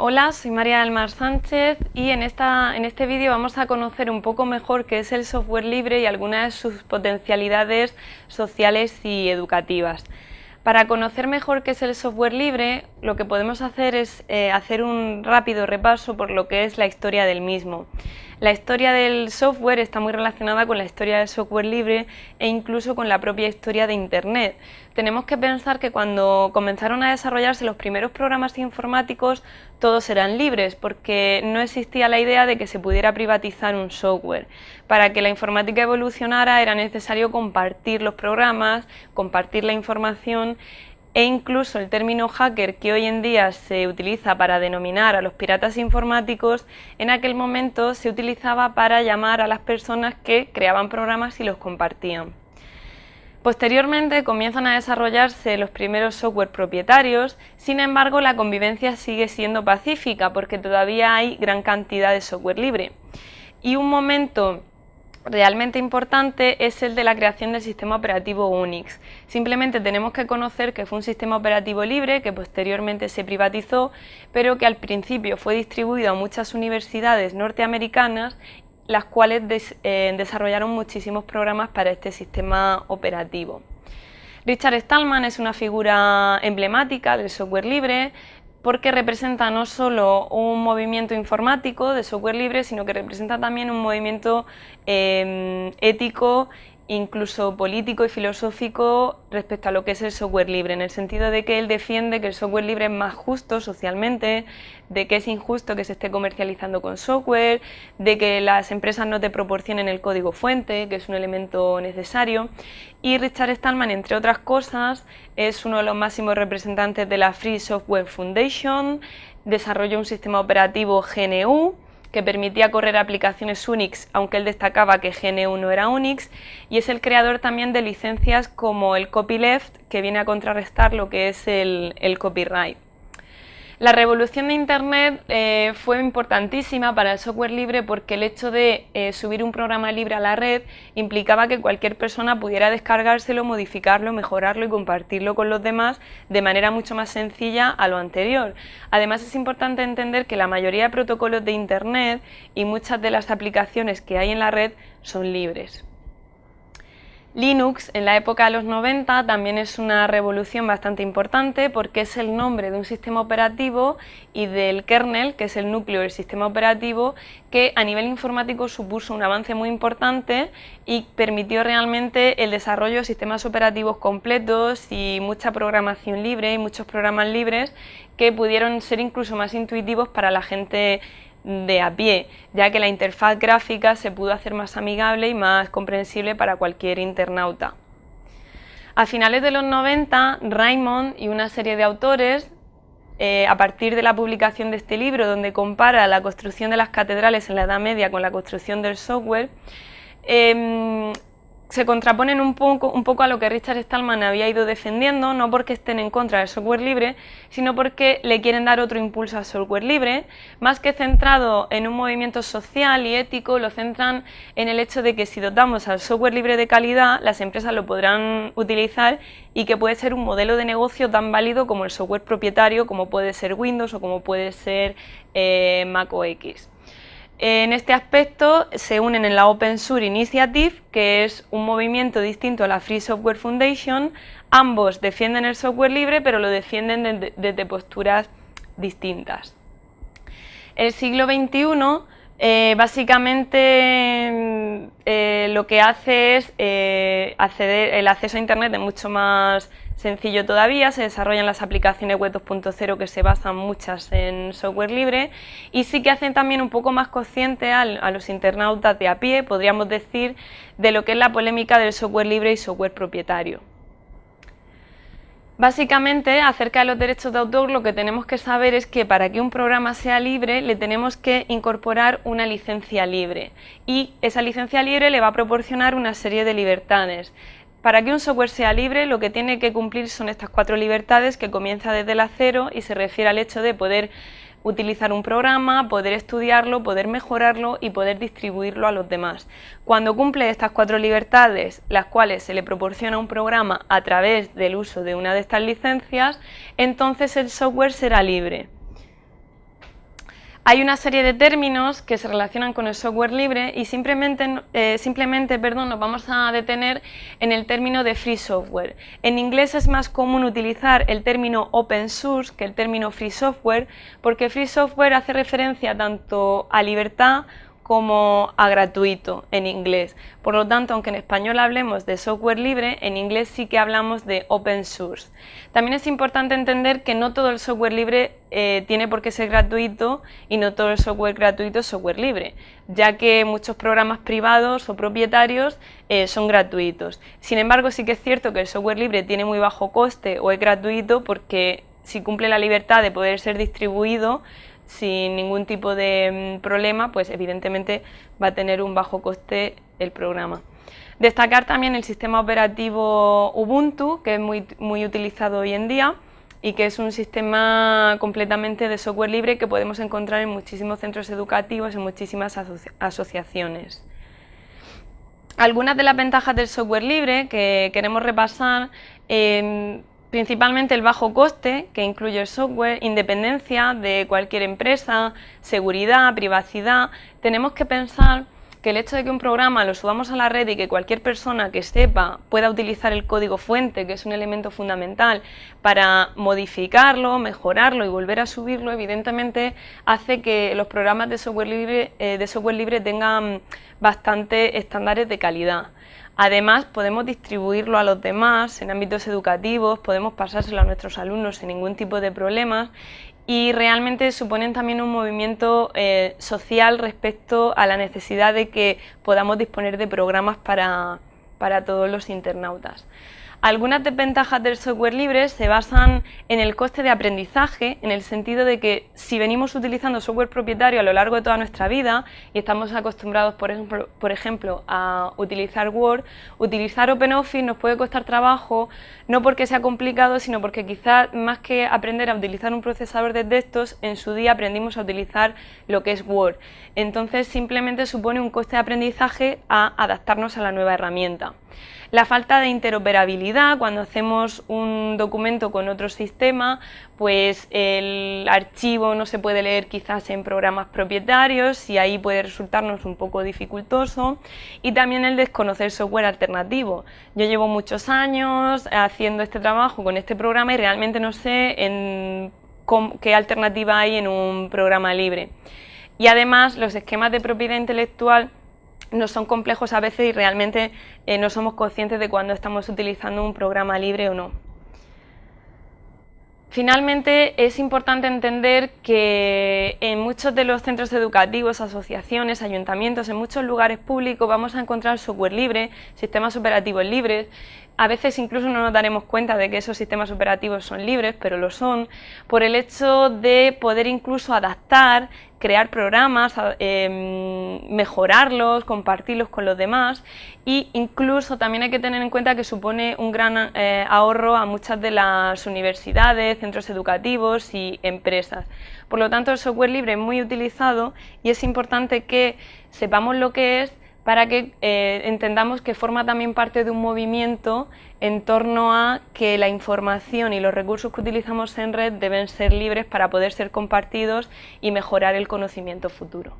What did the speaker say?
Hola, soy María del Mar Sánchez y en este vídeo vamos a conocer un poco mejor qué es el software libre y algunas de sus potencialidades sociales y educativas. Para conocer mejor qué es el software libre, lo que podemos hacer es hacer un rápido repaso por lo que es la historia del mismo. La historia del software está muy relacionada con la historia del software libre e incluso con la propia historia de Internet. Tenemos que pensar que cuando comenzaron a desarrollarse los primeros programas informáticos, todos eran libres porque no existía la idea de que se pudiera privatizar un software. Para que la informática evolucionara era necesario compartir los programas, compartir la información e incluso el término hacker, que hoy en día se utiliza para denominar a los piratas informáticos, en aquel momento se utilizaba para llamar a las personas que creaban programas y los compartían. Posteriormente comienzan a desarrollarse los primeros software propietarios, sin embargo la convivencia sigue siendo pacífica porque todavía hay gran cantidad de software libre. Y un momento realmente importante es el de la creación del sistema operativo Unix. Simplemente tenemos que conocer que fue un sistema operativo libre que posteriormente se privatizó, pero que al principio fue distribuido a muchas universidades norteamericanas, las cuales desarrollaron muchísimos programas para este sistema operativo. Richard Stallman es una figura emblemática del software libre porque representa no solo un movimiento informático de software libre, sino que representa también un movimiento ético, incluso político y filosófico respecto a lo que es el software libre, en el sentido de que él defiende que el software libre es más justo socialmente, de que es injusto que se esté comercializando con software, de que las empresas no te proporcionen el código fuente, que es un elemento necesario. Y Richard Stallman, entre otras cosas, es uno de los máximos representantes de la Free Software Foundation, desarrolló un sistema operativo GNU, que permitía correr aplicaciones Unix, aunque él destacaba que GNU no era Unix, y es el creador también de licencias como el copyleft, que viene a contrarrestar lo que es el copyright. La revolución de Internet fue importantísima para el software libre porque el hecho de subir un programa libre a la red implicaba que cualquier persona pudiera descargárselo, modificarlo, mejorarlo y compartirlo con los demás de manera mucho más sencilla a lo anterior. Además, es importante entender que la mayoría de protocolos de Internet y muchas de las aplicaciones que hay en la red son libres. Linux en la época de los 90 también es una revolución bastante importante porque es el nombre de un sistema operativo y del kernel, que es el núcleo del sistema operativo, que a nivel informático supuso un avance muy importante y permitió realmente el desarrollo de sistemas operativos completos y mucha programación libre y muchos programas libres que pudieron ser incluso más intuitivos para la gente de a pie, ya que la interfaz gráfica se pudo hacer más amigable y más comprensible para cualquier internauta. A finales de los 90, Raymond y una serie de autores, a partir de la publicación de este libro, donde compara la construcción de las catedrales en la Edad Media con la construcción del software, se contraponen un poco a lo que Richard Stallman había ido defendiendo, no porque estén en contra del software libre, sino porque le quieren dar otro impulso al software libre, más que centrado en un movimiento social y ético, lo centran en el hecho de que si dotamos al software libre de calidad, las empresas lo podrán utilizar y que puede ser un modelo de negocio tan válido como el software propietario, como puede ser Windows o como puede ser Mac OS. En este aspecto se unen en la Open Source Initiative, que es un movimiento distinto a la Free Software Foundation. Ambos defienden el software libre, pero lo defienden desde posturas distintas. El siglo XXI básicamente lo que hace es el acceso a Internet es mucho más sencillo todavía, se desarrollan las aplicaciones web 2.0 que se basan muchas en software libre y sí que hacen también un poco más consciente a los internautas de a pie, podríamos decir, de lo que es la polémica del software libre y software propietario. Básicamente, acerca de los derechos de autor, lo que tenemos que saber es que para que un programa sea libre le tenemos que incorporar una licencia libre y esa licencia libre le va a proporcionar una serie de libertades. Para que un software sea libre, lo que tiene que cumplir son estas 4 libertades, que comienza desde la cero y se refiere al hecho de poder utilizar un programa, poder estudiarlo, poder mejorarlo y poder distribuirlo a los demás. Cuando cumple estas 4 libertades, las cuales se le proporciona a un programa a través del uso de una de estas licencias, entonces el software será libre. Hay una serie de términos que se relacionan con el software libre y simplemente nos vamos a detener en el término de free software. En inglés es más común utilizar el término open source que el término free software, porque free software hace referencia tanto a libertad como a gratuito en inglés. Por lo tanto, aunque en español hablemos de software libre, en inglés sí que hablamos de open source. También es importante entender que no todo el software libre tiene por qué ser gratuito y no todo el software gratuito es software libre, ya que muchos programas privados o propietarios son gratuitos. Sin embargo, sí que es cierto que el software libre tiene muy bajo coste o es gratuito porque si cumple la libertad de poder ser distribuido sin ningún tipo de problema, pues evidentemente va a tener un bajo coste el programa. Destacar también el sistema operativo Ubuntu, que es muy utilizado hoy en día y que es un sistema completamente de software libre que podemos encontrar en muchísimos centros educativos, en muchísimas asociaciones. Algunas de las ventajas del software libre que queremos repasar, principalmente el bajo coste, que incluye el software, independencia de cualquier empresa, seguridad, privacidad. Tenemos que pensar que el hecho de que un programa lo subamos a la red y que cualquier persona que sepa pueda utilizar el código fuente, que es un elemento fundamental, para modificarlo, mejorarlo y volver a subirlo, evidentemente hace que los programas de software libre tengan bastantes estándares de calidad. Además, podemos distribuirlo a los demás en ámbitos educativos, podemos pasárselo a nuestros alumnos sin ningún tipo de problemas y realmente suponen también un movimiento social respecto a la necesidad de que podamos disponer de programas para todos los internautas. Algunas desventajas del software libre se basan en el coste de aprendizaje, en el sentido de que si venimos utilizando software propietario a lo largo de toda nuestra vida y estamos acostumbrados, por ejemplo, a utilizar Word, utilizar OpenOffice nos puede costar trabajo, no porque sea complicado, sino porque quizás más que aprender a utilizar un procesador de textos, en su día aprendimos a utilizar lo que es Word. Entonces simplemente supone un coste de aprendizaje a adaptarnos a la nueva herramienta. La falta de interoperabilidad, cuando hacemos un documento con otro sistema, pues el archivo no se puede leer quizás en programas propietarios y ahí puede resultarnos un poco dificultoso, y también el desconocer software alternativo. Yo llevo muchos años haciendo este trabajo con este programa y realmente no sé qué alternativa hay en un programa libre. Y además los esquemas de propiedad intelectual no son complejos a veces y realmente no somos conscientes de cuando estamos utilizando un programa libre o no. Finalmente, es importante entender que en muchos de los centros educativos, asociaciones, ayuntamientos, en muchos lugares públicos vamos a encontrar software libre, sistemas operativos libres. A veces incluso no nos daremos cuenta de que esos sistemas operativos son libres, pero lo son, por el hecho de poder incluso adaptar, crear programas, mejorarlos, compartirlos con los demás, e incluso también hay que tener en cuenta que supone un gran ahorro a muchas de las universidades, centros educativos y empresas. Por lo tanto, el software libre es muy utilizado y es importante que sepamos lo que es para que entendamos que forma también parte de un movimiento en torno a que la información y los recursos que utilizamos en red deben ser libres para poder ser compartidos y mejorar el conocimiento futuro.